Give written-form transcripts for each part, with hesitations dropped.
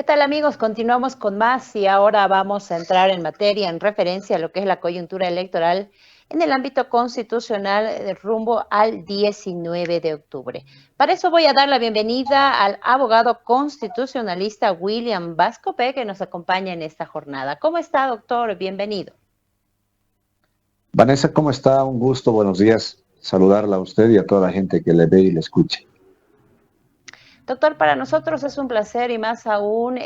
tal amigos? Continuamos con más y ahora vamos a entrar en materia en referencia a lo que es la coyuntura electoral en el ámbito constitucional rumbo al 19 de octubre. Para eso voy a dar la bienvenida al abogado constitucionalista William Vascope, que nos acompaña en esta jornada. ¿Cómo está, doctor? Bienvenido. Vanessa, ¿cómo está? Un gusto, buenos días. Saludarla a usted y a toda la gente que le ve y le escuche. Doctor, para nosotros es un placer y más aún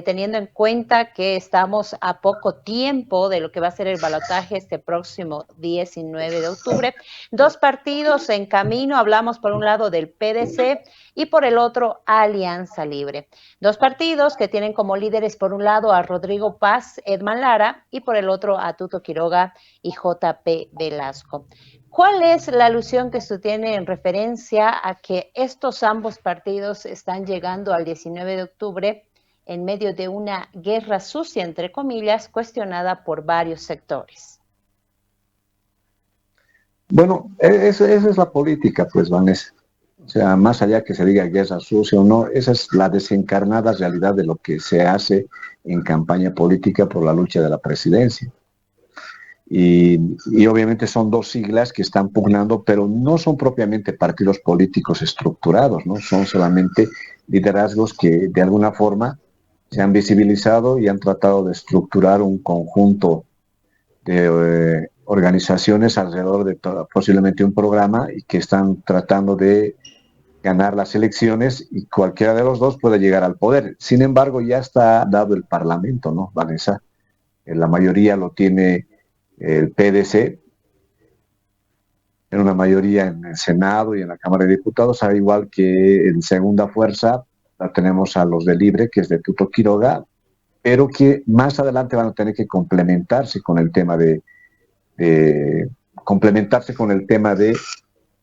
teniendo en cuenta que estamos a poco tiempo de lo que va a ser el balotaje este próximo 19 de octubre. Dos partidos en camino, hablamos por un lado del PDC y por el otro Alianza Libre. Dos partidos que tienen como líderes por un lado a Rodrigo Paz, Edman Lara y por el otro a Tuto Quiroga y JP Velasco. ¿Cuál es la alusión que usted tiene en referencia a que estos ambos partidos están llegando al 19 de octubre en medio de una guerra sucia, entre comillas, cuestionada por varios sectores? Bueno, esa es la política, pues, Vanessa. O sea, más allá que se diga guerra sucia o no, esa es la desencarnada realidad de lo que se hace en campaña política por la lucha de la presidencia. Y obviamente son dos siglas que están pugnando, pero no son propiamente partidos políticos estructurados, ¿no? Son solamente liderazgos que de alguna forma se han visibilizado y han tratado de estructurar un conjunto de organizaciones alrededor de posiblemente un programa y que están tratando de ganar las elecciones y cualquiera de los dos puede llegar al poder. Sin embargo, ya está dado el Parlamento, ¿no, Vanessa? La mayoría lo tiene el PDC, en una mayoría en el Senado y en la Cámara de Diputados, al igual que en segunda fuerza la tenemos a los de Libre, que es de Tuto Quiroga, pero que más adelante van a tener que complementarse con el tema de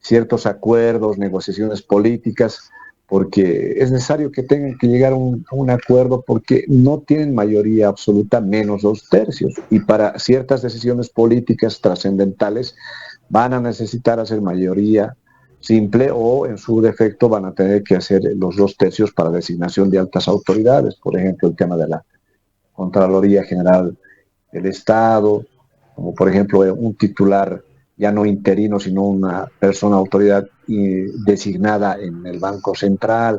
ciertos acuerdos, negociaciones políticas, porque es necesario que tengan que llegar a un acuerdo porque no tienen mayoría absoluta menos 2/3 y para ciertas decisiones políticas trascendentales van a necesitar hacer mayoría simple o en su defecto van a tener que hacer los 2/3 para designación de altas autoridades, por ejemplo el tema de la Contraloría General del Estado, como por ejemplo un titular ya no interino, sino una persona, autoridad designada en el Banco Central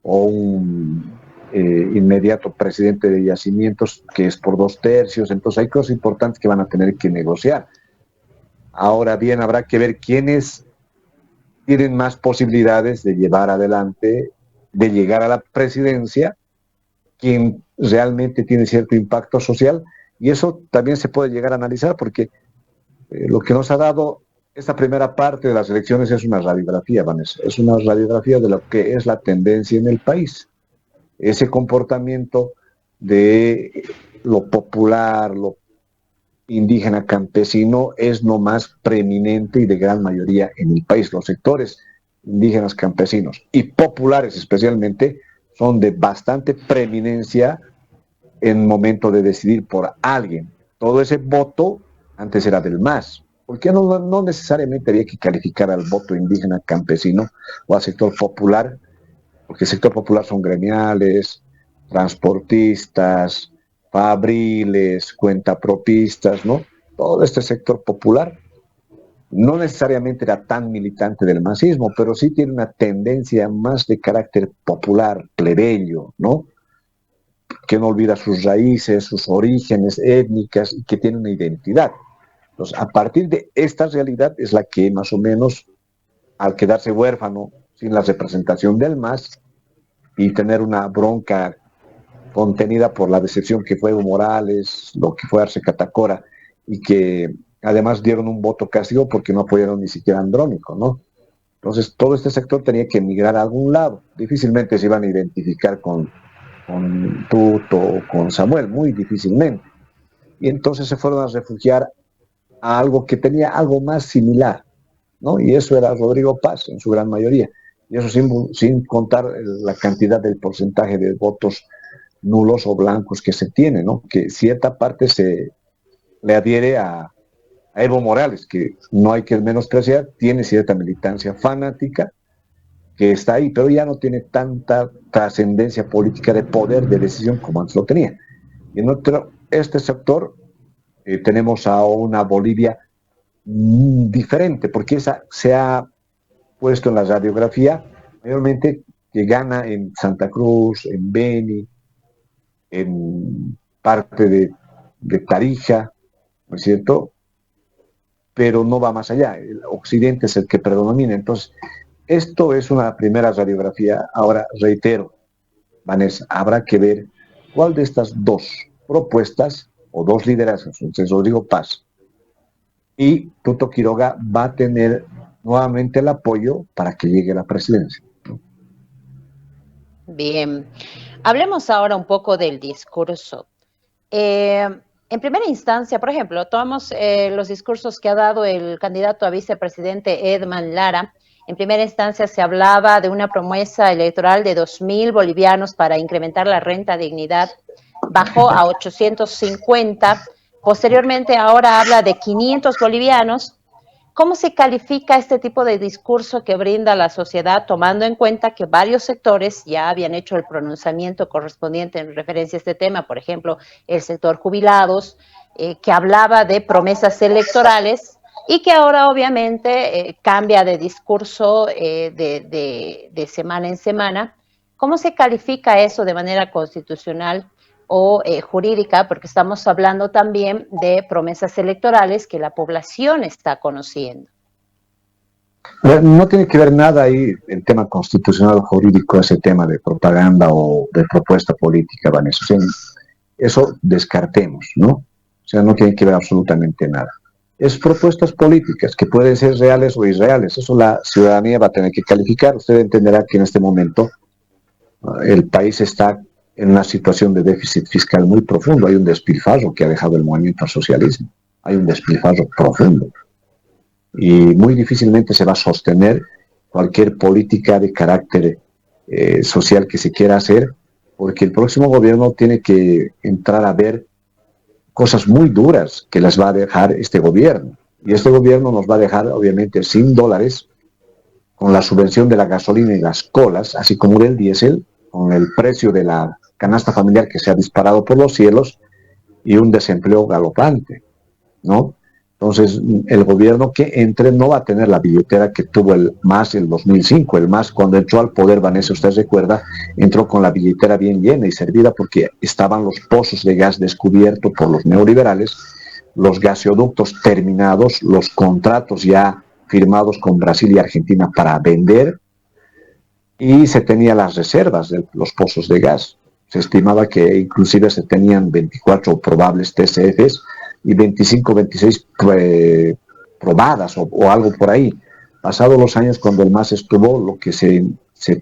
o un inmediato presidente de yacimientos que es por 2/3. Entonces hay cosas importantes que van a tener que negociar. Ahora bien, habrá que ver quiénes tienen más posibilidades de llevar adelante, de llegar a la presidencia, quien realmente tiene cierto impacto social, y eso también se puede llegar a analizar porque lo que nos ha dado esta primera parte de las elecciones es una radiografía, Vanessa, es una radiografía de lo que es la tendencia en el país. Ese comportamiento de lo popular, lo indígena campesino es no más preeminente y de gran mayoría en el país. Los sectores indígenas campesinos y populares especialmente son de bastante preeminencia en momento de decidir por alguien. Todo ese voto antes era del MAS. ¿Por qué no necesariamente había que calificar al voto indígena campesino o al sector popular? Porque el sector popular son gremiales, transportistas, fabriles, cuentapropistas, ¿no? Todo este sector popular no necesariamente era tan militante del masismo, pero sí tiene una tendencia más de carácter popular, plebeyo, ¿no? Que no olvida sus raíces, sus orígenes étnicas y que tiene una identidad. Entonces, a partir de esta realidad es la que más o menos, al quedarse huérfano, sin la representación del MAS y tener una bronca contenida por la decepción que fue Evo Morales, lo que fue Arce Catacora, y que además dieron un voto castigo porque no apoyaron ni siquiera a Andrónico, ¿no? Entonces, todo este sector tenía que emigrar a algún lado. Difícilmente se iban a identificar con Tuto o con Samuel, muy difícilmente. Y entonces se fueron a refugiar a algo que tenía algo más similar, ¿no? Y eso era Rodrigo Paz en su gran mayoría. Y eso sin contar la cantidad del porcentaje de votos nulos o blancos que se tiene, ¿no? Que cierta parte se le adhiere a Evo Morales, que no hay que menospreciar, tiene cierta militancia fanática, que está ahí, pero ya no tiene tanta trascendencia política de poder de decisión como antes lo tenía. Y en este sector tenemos a una Bolivia diferente, porque esa se ha puesto en la radiografía mayormente que gana en Santa Cruz, en Beni, en parte de Tarija, ¿no es cierto? Pero no va más allá. El occidente es el que predomina. Entonces, esto es una primera radiografía. Ahora, reitero, Vanessa, habrá que ver cuál de estas dos propuestas o dos liderazgos, entonces Rodrigo Paz y Tuto Quiroga, va a tener nuevamente el apoyo para que llegue a la presidencia. Bien, hablemos ahora un poco del discurso. En primera instancia, por ejemplo, tomamos los discursos que ha dado el candidato a vicepresidente Edman Lara. En primera instancia se hablaba de una promesa electoral de 2.000 bolivianos para incrementar la renta dignidad, bajó a 850. Posteriormente ahora habla de 500 bolivianos. ¿Cómo se califica este tipo de discurso que brinda la sociedad, tomando en cuenta que varios sectores ya habían hecho el pronunciamiento correspondiente en referencia a este tema? Por ejemplo, el sector jubilados, que hablaba de promesas electorales y que ahora obviamente cambia de discurso de semana en semana. ¿Cómo se califica eso de manera constitucional o jurídica? Porque estamos hablando también de promesas electorales que la población está conociendo. No tiene que ver nada ahí el tema constitucional o jurídico, ese tema de propaganda o de propuesta política, Vanessa. O sea, eso descartemos, ¿no? O sea, no tiene que ver absolutamente nada. Es propuestas políticas que pueden ser reales o irreales. Eso la ciudadanía va a tener que calificar. Usted entenderá que en este momento el país está en una situación de déficit fiscal muy profundo. Hay un despilfarro que ha dejado el movimiento al socialismo. Hay un despilfarro profundo. Y muy difícilmente se va a sostener cualquier política de carácter social que se quiera hacer, porque el próximo gobierno tiene que entrar a ver cosas muy duras que las va a dejar este gobierno. Y este gobierno nos va a dejar, obviamente, sin dólares, con la subvención de la gasolina y las colas, así como del diésel, con el precio de la canasta familiar que se ha disparado por los cielos y un desempleo galopante, ¿no? Entonces, el gobierno que entre no va a tener la billetera que tuvo el MAS en 2005. El MAS, cuando entró al poder, Vanessa, usted recuerda, entró con la billetera bien llena y servida porque estaban los pozos de gas descubiertos por los neoliberales, los gaseoductos terminados, los contratos ya firmados con Brasil y Argentina para vender, y se tenía las reservas de los pozos de gas. Se estimaba que inclusive se tenían 24 probables TCFs y 25, 26 probadas o algo por ahí. Pasados los años, cuando el MAS estuvo, lo que se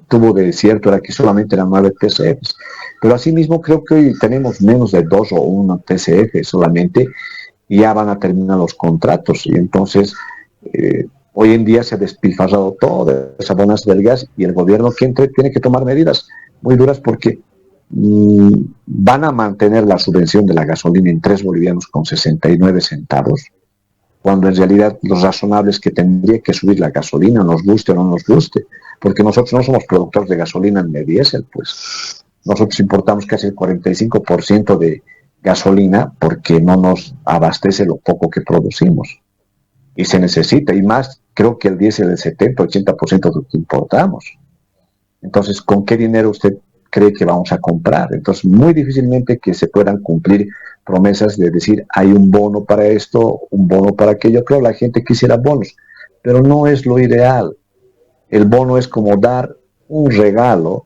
tuvo de cierto era que solamente eran 9 TCFs. Pero asimismo creo que hoy tenemos menos de 2 o 1 TCF solamente, y ya van a terminar los contratos. Y entonces, hoy en día se ha despilfarrado toda esa bonanza del gas, y el gobierno que entre tiene que tomar medidas muy duras porque van a mantener la subvención de la gasolina en 3 bolivianos con 69 centavos, cuando en realidad lo razonable es que tendría que subir la gasolina, nos guste o no nos guste, porque nosotros no somos productores de gasolina ni de diésel, pues. Nosotros importamos casi el 45% de gasolina porque no nos abastece lo poco que producimos. Y se necesita, y más, creo que el diésel el 70-80% de lo que importamos. Entonces, ¿con qué dinero usted cree que vamos a comprar? Entonces, muy difícilmente que se puedan cumplir promesas de decir, hay un bono para esto, un bono para aquello. Claro, la gente quisiera bonos, pero no es lo ideal. El bono es como dar un regalo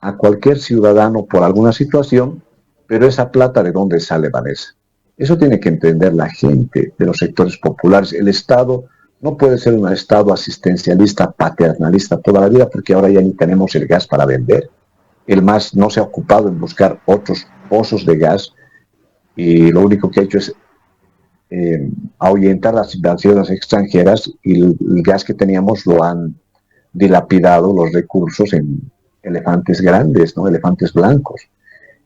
a cualquier ciudadano por alguna situación, pero esa plata, ¿de dónde sale, Vanessa? Eso tiene que entender la gente de los sectores populares. El Estado no puede ser un Estado asistencialista, paternalista toda la vida, porque ahora ya ni tenemos el gas para vender. El MAS no se ha ocupado en buscar otros pozos de gas, y lo único que ha hecho es ahuyentar las inversiones extranjeras, y el gas que teníamos lo han dilapidado los recursos en elefantes grandes, ¿no? Elefantes blancos.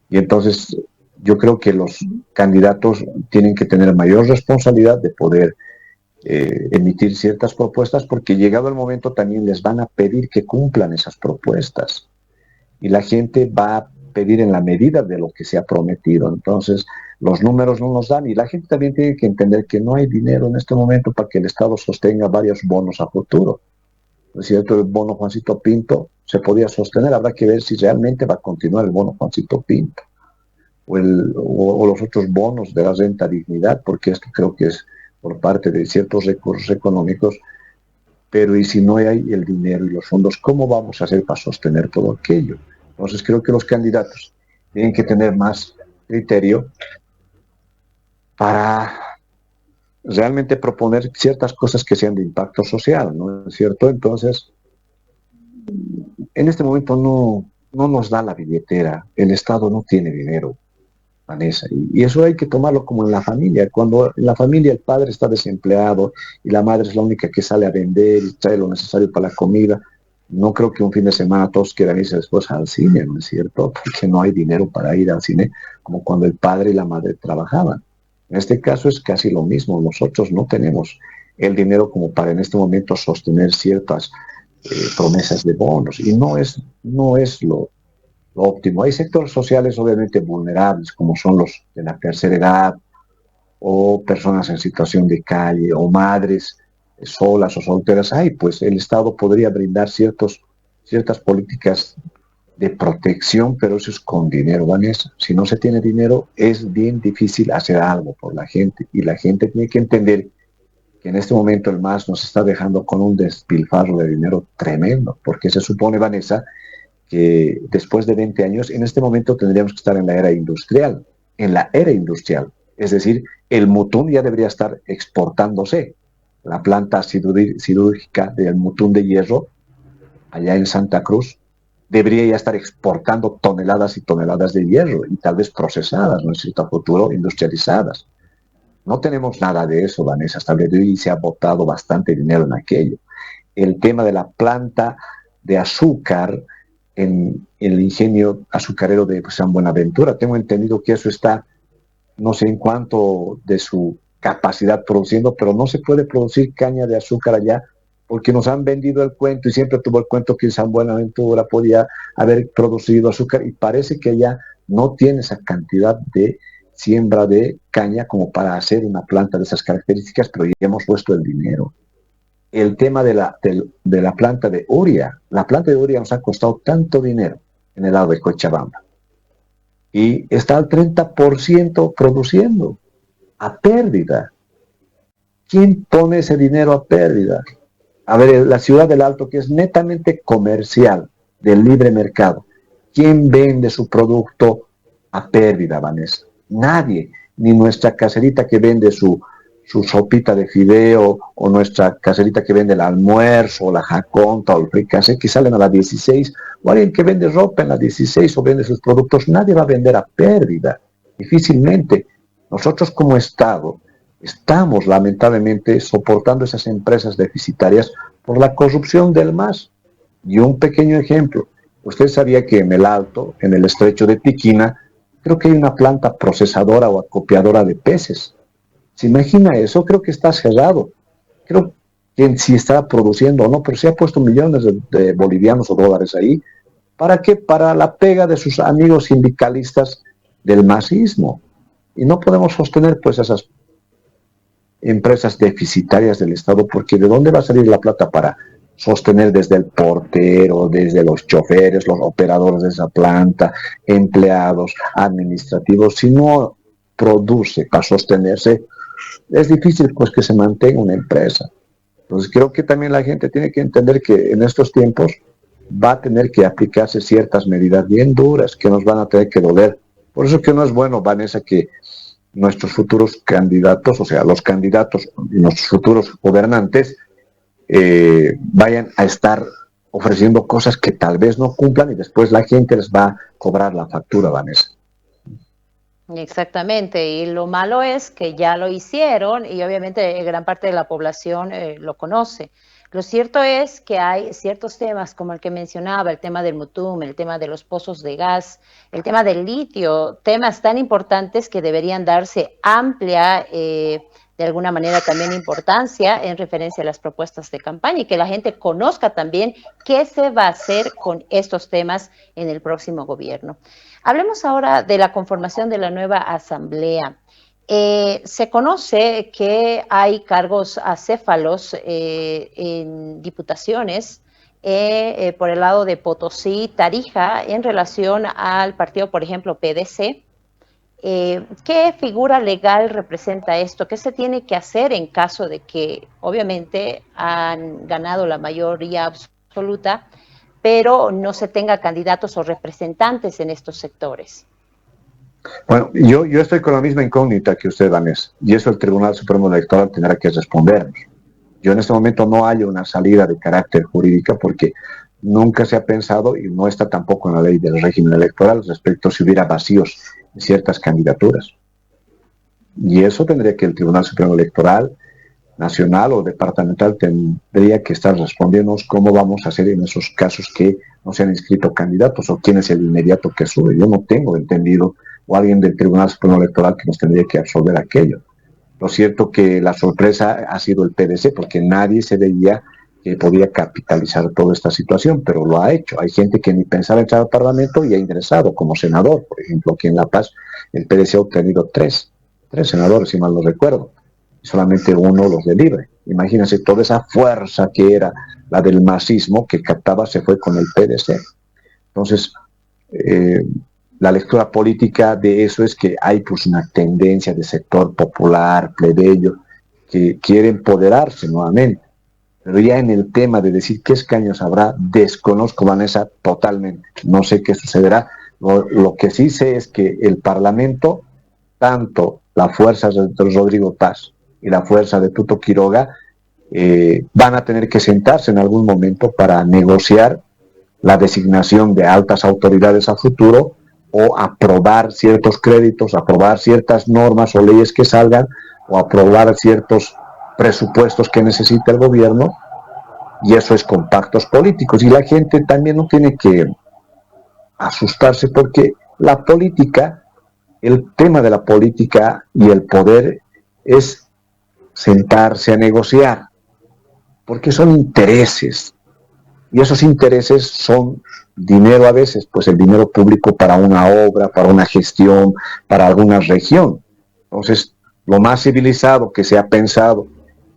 Y entonces yo creo que los candidatos tienen que tener mayor responsabilidad de poder emitir ciertas propuestas, porque llegado el momento también les van a pedir que cumplan esas propuestas. Y la gente va a pedir en la medida de lo que se ha prometido. Entonces, los números no nos dan y la gente también tiene que entender que no hay dinero en este momento para que el Estado sostenga varios bonos a futuro. ¿No es cierto? El bono Juancito Pinto se podía sostener, habrá que ver si realmente va a continuar el bono Juancito Pinto o los otros bonos de la renta dignidad, porque esto creo que es por parte de ciertos recursos económicos, pero y si no hay el dinero y los fondos, ¿cómo vamos a hacer para sostener todo aquello? Entonces creo que los candidatos tienen que tener más criterio para realmente proponer ciertas cosas que sean de impacto social, ¿no es cierto? Entonces, en este momento no nos da la billetera, el Estado no tiene dinero, Vanessa, y eso hay que tomarlo como en la familia. Cuando en la familia el padre está desempleado y la madre es la única que sale a vender y trae lo necesario para la comida, no creo que un fin de semana todos quieran irse después al cine, ¿no es cierto? Porque no hay dinero para ir al cine como cuando el padre y la madre trabajaban. En este caso es casi lo mismo. Nosotros no tenemos el dinero como para en este momento sostener ciertas promesas de bonos y no es lo óptimo. Hay sectores sociales obviamente vulnerables, como son los de la tercera edad o personas en situación de calle o madres solas o solteras. Ay, pues el Estado podría brindar ciertas políticas de protección, pero eso es con dinero, Vanessa. Si no se tiene dinero, es bien difícil hacer algo por la gente y la gente tiene que entender que en este momento el MAS nos está dejando con un despilfarro de dinero tremendo, porque se supone, Vanessa, que después de 20 años, en este momento tendríamos que estar en la era industrial, es decir, el Mutún ya debería estar exportándose. La planta cirúrgica del Mutún de hierro, allá en Santa Cruz, debería ya estar exportando toneladas y toneladas de hierro y tal vez procesadas, ¿no es cierto?, a futuro industrializadas. No tenemos nada de eso, Vanessa, hasta el día de hoy se ha botado bastante dinero en aquello. El tema de la planta de azúcar en el ingenio azucarero de San Buenaventura. Tengo entendido que eso está, no sé en cuánto de su capacidad produciendo, pero no se puede producir caña de azúcar allá porque nos han vendido el cuento y siempre tuvo el cuento que en San Buenaventura podía haber producido azúcar y parece que allá no tiene esa cantidad de siembra de caña como para hacer una planta de esas características, pero ya hemos puesto el dinero. El tema de la planta de Uria. La planta de Uria nos ha costado tanto dinero en el lado de Cochabamba. Y está al 30% produciendo a pérdida. ¿Quién pone ese dinero a pérdida? A ver, la ciudad del Alto, que es netamente comercial, del libre mercado. ¿Quién vende su producto a pérdida, Vanessa? Nadie. Ni nuestra caserita que vende su sopita de fideo, o nuestra caserita que vende el almuerzo, o la jaconta, o el fricasé, que salen a las 16, o alguien que vende ropa en las 16 o vende sus productos, nadie va a vender a pérdida, difícilmente. Nosotros como Estado estamos lamentablemente soportando esas empresas deficitarias por la corrupción del MAS. Y un pequeño ejemplo, usted sabía que en el Alto, en el estrecho de Tiquina, creo que hay una planta procesadora o acopiadora de peces. ¿Se imagina eso? Creo que está cerrado. Creo que si está produciendo o no, pero se ha puesto millones de bolivianos o dólares ahí. ¿Para qué? Para la pega de sus amigos sindicalistas del masismo. Y no podemos sostener pues esas empresas deficitarias del Estado, porque ¿de dónde va a salir la plata para sostener desde el portero, desde los choferes, los operadores de esa planta, empleados administrativos? Si no produce para sostenerse, es difícil pues que se mantenga una empresa. Entonces creo que también la gente tiene que entender que en estos tiempos va a tener que aplicarse ciertas medidas bien duras que nos van a tener que doler. Por eso que no es bueno, Vanessa, que nuestros futuros candidatos, o sea, los candidatos y nuestros futuros gobernantes vayan a estar ofreciendo cosas que tal vez no cumplan y después la gente les va a cobrar la factura, Vanessa. Exactamente, y lo malo es que ya lo hicieron y obviamente gran parte de la población lo conoce. Lo cierto es que hay ciertos temas como el que mencionaba, el tema del Mutum, el tema de los pozos de gas, el tema del litio, temas tan importantes que deberían darse amplia de alguna manera también importancia en referencia a las propuestas de campaña y que la gente conozca también qué se va a hacer con estos temas en el próximo gobierno. Hablemos ahora de la conformación de la nueva asamblea. Se conoce que hay cargos acéfalos en diputaciones por el lado de Potosí, Tarija, en relación al partido, por ejemplo, PDC. ¿Qué figura legal representa esto? ¿Qué se tiene que hacer en caso de que, obviamente, han ganado la mayoría absoluta, pero no se tenga candidatos o representantes en estos sectores? Bueno, yo estoy con la misma incógnita que usted, Vanessa, y eso el Tribunal Supremo Electoral tendrá que respondernos. Yo en este momento no hay una salida de carácter jurídica porque nunca se ha pensado, y no está tampoco en la ley del régimen electoral, respecto a si hubiera vacíos en ciertas candidaturas. Y eso tendría que el Tribunal Supremo Electoral, nacional o departamental, tendría que estar respondiéndonos cómo vamos a hacer en esos casos que no se han inscrito candidatos o quién es el inmediato que sube. Yo no tengo entendido, o alguien del Tribunal Supremo Electoral que nos tendría que absolver aquello. Lo cierto que la sorpresa ha sido el PDC, porque nadie se veía que podía capitalizar toda esta situación, pero lo ha hecho. Hay gente que ni pensaba entrar al Parlamento y ha ingresado como senador. Por ejemplo, aquí en La Paz, el PDC ha obtenido tres senadores, si mal no recuerdo, y solamente uno los de Libre. Imagínense toda esa fuerza que era la del masismo que captaba se fue con el PDC. Entonces, la lectura política de eso es que hay pues una tendencia de sector popular, plebeyo, que quiere empoderarse nuevamente. Pero ya en el tema de decir qué escaños habrá, desconozco, Vanessa, totalmente. No sé qué sucederá. Lo que sí sé es que el Parlamento, tanto la fuerza de Rodrigo Paz y la fuerza de Tuto Quiroga, van a tener que sentarse en algún momento para negociar la designación de altas autoridades a futuro o aprobar ciertos créditos, aprobar ciertas normas o leyes que salgan o aprobar ciertos presupuestos que necesita el gobierno, y eso es con pactos políticos. Y la gente también no tiene que asustarse porque la política, el tema de la política y el poder es sentarse a negociar, porque son intereses, y esos intereses son dinero a veces, pues el dinero público para una obra, para una gestión, para alguna región. Entonces, lo más civilizado que se ha pensado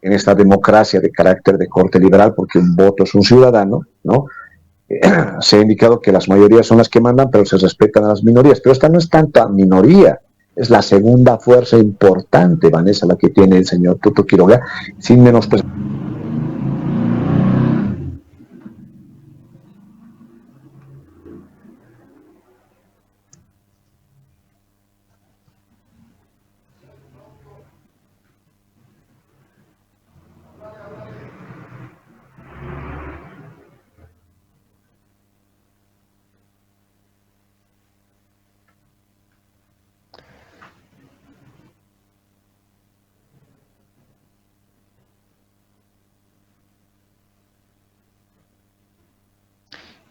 en esta democracia de carácter de corte liberal, porque un voto es un ciudadano, ¿no? Se ha indicado que las mayorías son las que mandan, pero se respetan a las minorías. Pero esta no es tanta minoría, es la segunda fuerza importante, Vanessa, la que tiene el señor Tuto Quiroga, sin menospreciar.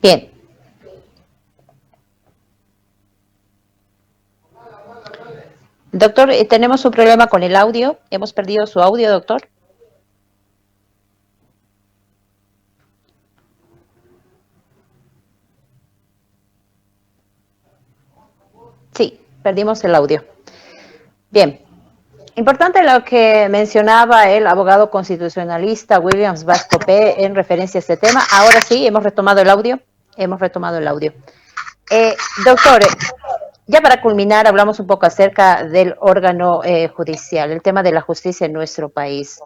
Bien. Doctor, tenemos un problema con el audio. Hemos perdido su audio, doctor. Sí, perdimos el audio. Bien. Importante lo que mencionaba el abogado constitucionalista Williams Vascopé en referencia a este tema. Ahora sí, hemos retomado el audio. Doctor, ya para culminar, hablamos un poco acerca del órgano judicial, el tema de la justicia en nuestro país.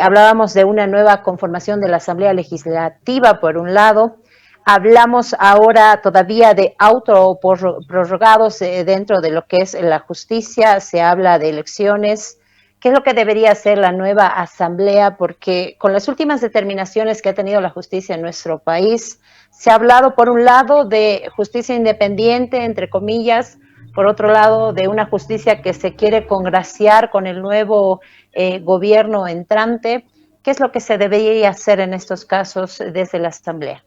Hablábamos de una nueva conformación de la Asamblea Legislativa, por un lado. Hablamos ahora todavía de autoprorrogados dentro de lo que es la justicia. Se habla de elecciones. ¿Qué es lo que debería hacer la nueva Asamblea? Porque con las últimas determinaciones que ha tenido la justicia en nuestro país, se ha hablado, por un lado, de justicia independiente, entre comillas, por otro lado, de una justicia que se quiere congraciar con el nuevo gobierno entrante. ¿Qué es lo que se debería hacer en estos casos desde la Asamblea?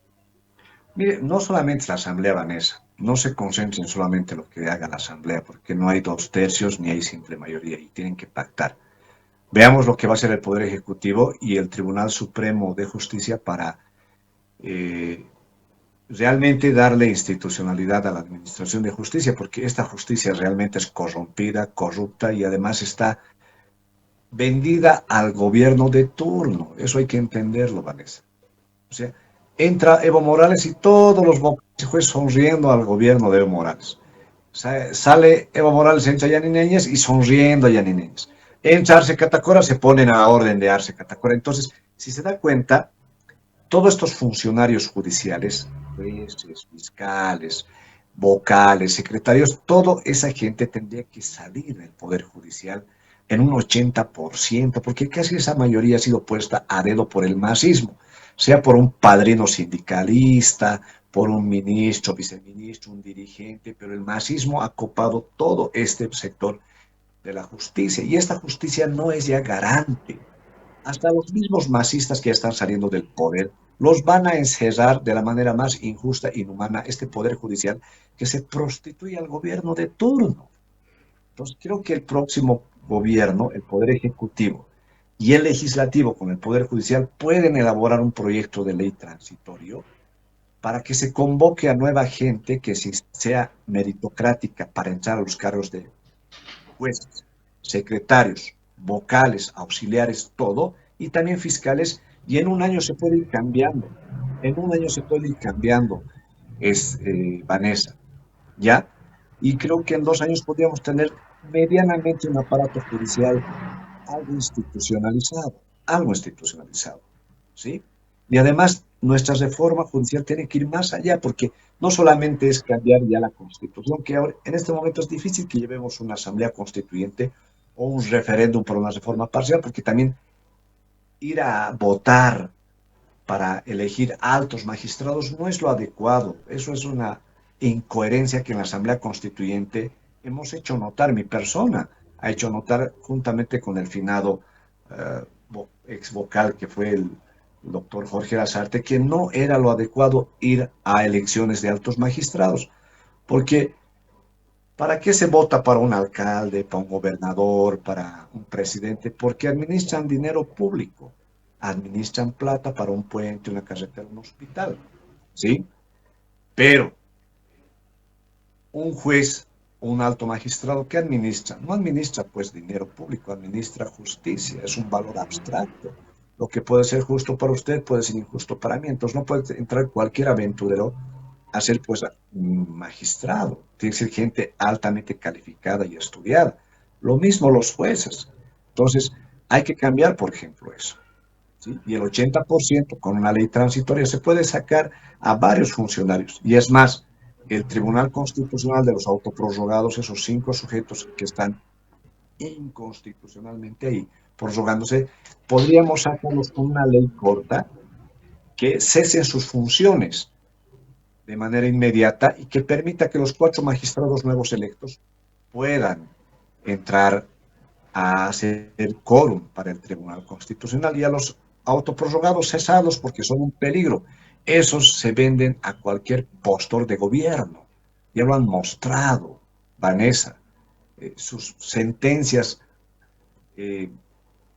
Mire, no solamente la Asamblea, Vanessa, no se concentren solamente en lo que haga la Asamblea, porque no hay 2/3 ni hay simple mayoría y tienen que pactar. Veamos lo que va a hacer el Poder Ejecutivo y el Tribunal Supremo de Justicia para eh, realmente darle institucionalidad a la Administración de Justicia, porque esta justicia realmente es corrompida, corrupta y además está vendida al gobierno de turno. Eso hay que entenderlo, Vanessa. O sea, entra Evo Morales y todos los jueces sonriendo al gobierno de Evo Morales. Sale Evo Morales, entra Yanineñez y sonriendo a Yanineñez. Entra Arce Catacora, se ponen a la orden de Arce Catacora. Entonces, si se da cuenta, todos estos funcionarios judiciales, jueces, fiscales, vocales, secretarios, toda esa gente tendría que salir del Poder Judicial en un 80%, porque casi esa mayoría ha sido puesta a dedo por el masismo, sea por un padrino sindicalista, por un ministro, viceministro, un dirigente, pero el masismo ha copado todo este sector de la justicia y esta justicia no es ya garante. Hasta los mismos masistas que ya están saliendo del poder los van a encerrar de la manera más injusta e inhumana este poder judicial que se prostituye al gobierno de turno. Entonces, creo que el próximo gobierno, el Poder Ejecutivo y el Legislativo con el Poder Judicial pueden elaborar un proyecto de ley transitorio para que se convoque a nueva gente que sea meritocrática para entrar a los cargos de jueces, secretarios, vocales, auxiliares, todo, y también fiscales, y en un año se puede ir cambiando. En un año se puede ir cambiando, Vanessa, ¿ya? Y creo que en 2 años podríamos tener medianamente un aparato judicial algo institucionalizado, ¿sí? Y además, nuestra reforma judicial tiene que ir más allá, porque no solamente es cambiar ya la Constitución, que ahora, en este momento es difícil que llevemos una asamblea constituyente o un referéndum por una reforma parcial, porque también ir a votar para elegir altos magistrados no es lo adecuado. Eso es una incoherencia que en la Asamblea Constituyente hemos hecho notar. Mi persona ha hecho notar, juntamente con el finado ex vocal que fue el doctor Jorge Lazarte, que no era lo adecuado ir a elecciones de altos magistrados, porque ¿para qué se vota para un alcalde, para un gobernador, para un presidente? Porque administran dinero público, administran plata para un puente, una carretera, un hospital, ¿sí? Pero un juez, un alto magistrado, ¿qué administra? No administra pues dinero público, administra justicia, es un valor abstracto. Lo que puede ser justo para usted puede ser injusto para mí, entonces no puede entrar cualquier aventurero a ser pues magistrado, tiene que ser gente altamente calificada y estudiada. Lo mismo los jueces. Entonces, hay que cambiar, por ejemplo, eso. ¿Sí? Y el 80% con una ley transitoria se puede sacar a varios funcionarios. Y es más, el Tribunal Constitucional de los autoprorrogados, esos 5 sujetos que están inconstitucionalmente ahí, prorrogándose, podríamos sacarlos con una ley corta que cesen sus funciones de manera inmediata y que permita que los 4 magistrados nuevos electos puedan entrar a hacer quórum para el Tribunal Constitucional y a los autoprorrogados cesados porque son un peligro. Esos se venden a cualquier postor de gobierno. Ya lo han mostrado, Vanessa. Sus sentencias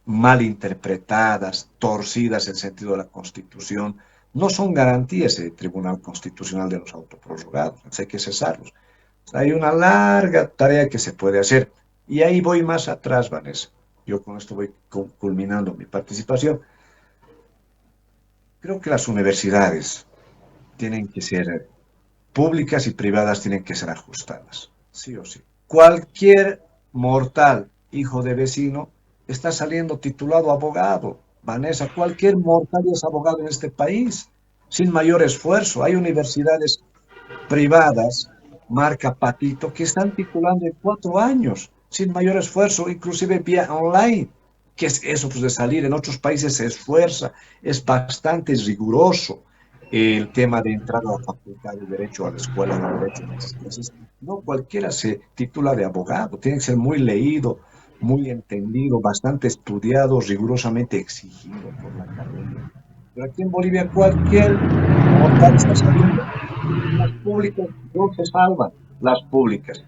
mal interpretadas, torcidas en sentido de la Constitución, no son garantías del Tribunal Constitucional de los autoprorrogados. Hay que cesarlos. Hay una larga tarea que se puede hacer. Y ahí voy más atrás, Vanessa. Yo con esto voy culminando mi participación. Creo que las universidades tienen que ser públicas y privadas, tienen que ser ajustadas, sí o sí. Cualquier mortal, hijo de vecino, está saliendo titulado abogado. Vanessa, cualquier mortal es abogado en este país, sin mayor esfuerzo. Hay universidades privadas, marca Patito, que están titulando en 4 años, sin mayor esfuerzo, inclusive vía online. ¿Qué es eso? Pues de salir en otros países se esfuerza, es bastante riguroso el tema de entrar a la facultad de Derecho, a la escuela de Derecho. Entonces, no cualquiera se titula de abogado, tiene que ser muy leído, muy entendido, bastante estudiado, rigurosamente exigido por la academia. Pero aquí en Bolivia cualquier mortal está saliendo. Las públicas no se salvan, las públicas.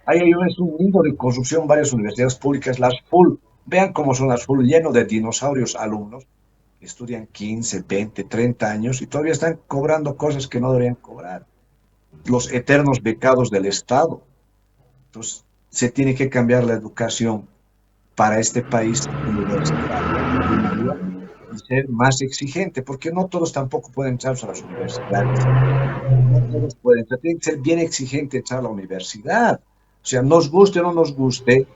Ahí hay un nido de corrupción, varias universidades públicas, las full. Vean cómo son las full, lleno de dinosaurios alumnos que estudian 15, 20, 30 años y todavía están cobrando cosas que no deberían cobrar. Los eternos becados del Estado. Entonces, se tiene que cambiar la educación para este país universitaria, primaria, y ser más exigente, porque no todos tampoco pueden entrar a las universidades. No todos pueden entrar, tiene que ser bien exigente entrar a la universidad. O sea, nos guste o no nos guste,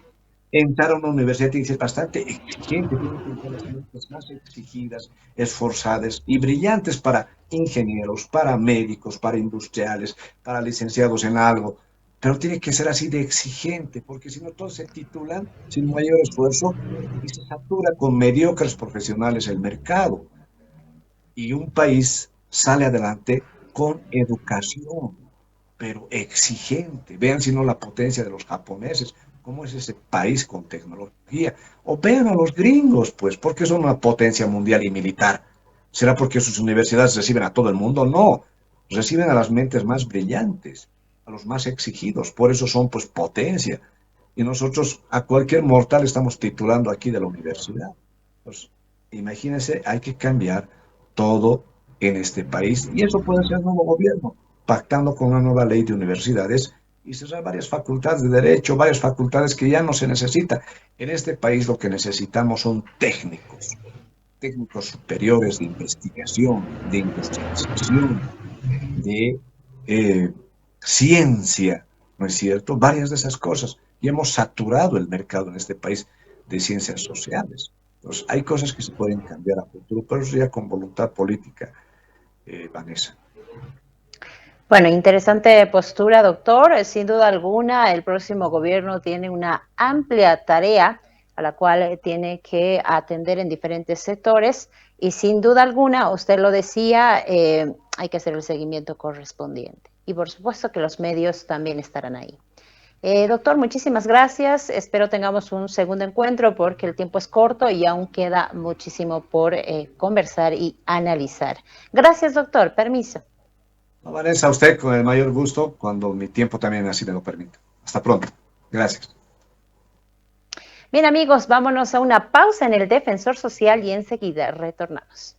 entrar a una universidad tiene que ser bastante exigente, tienen que ser las mentes más exigidas, esforzadas y brillantes para ingenieros, para médicos, para industriales, para licenciados en algo. Pero tiene que ser así de exigente, porque si no todos se titulan sin mayor esfuerzo y se satura con mediocres profesionales el mercado. Y un país sale adelante con educación, pero exigente. Vean si no la potencia de los japoneses, cómo es ese país con tecnología. O vean a los gringos, pues, porque son una potencia mundial y militar. ¿Será porque sus universidades reciben a todo el mundo? No, reciben a las mentes más brillantes, a los más exigidos, por eso son pues potencia. Y nosotros a cualquier mortal estamos titulando aquí de la universidad. Pues imagínense, hay que cambiar todo en este país y eso puede ser el nuevo gobierno pactando con una nueva ley de universidades y cerrar varias facultades de derecho, varias facultades que ya no se necesitan. En este país lo que necesitamos son técnicos, técnicos superiores de investigación, de industrialización, de eh, ciencia, ¿no es cierto? Varias de esas cosas. Y hemos saturado el mercado en este país de ciencias sociales. Entonces, hay cosas que se pueden cambiar a futuro, pero eso ya con voluntad política, Vanessa. Bueno, interesante postura, doctor. Sin duda alguna, el próximo gobierno tiene una amplia tarea a la cual tiene que atender en diferentes sectores y sin duda alguna, usted lo decía, hay que hacer el seguimiento correspondiente. Y por supuesto que los medios también estarán ahí. Doctor, muchísimas gracias. Espero tengamos un segundo encuentro porque el tiempo es corto y aún queda muchísimo por conversar y analizar. Gracias, doctor. Permiso. No, Vanessa, a usted con el mayor gusto, cuando mi tiempo también así me lo permita. Hasta pronto. Gracias. Bien, amigos, vámonos a una pausa en el Defensor Social y enseguida retornamos.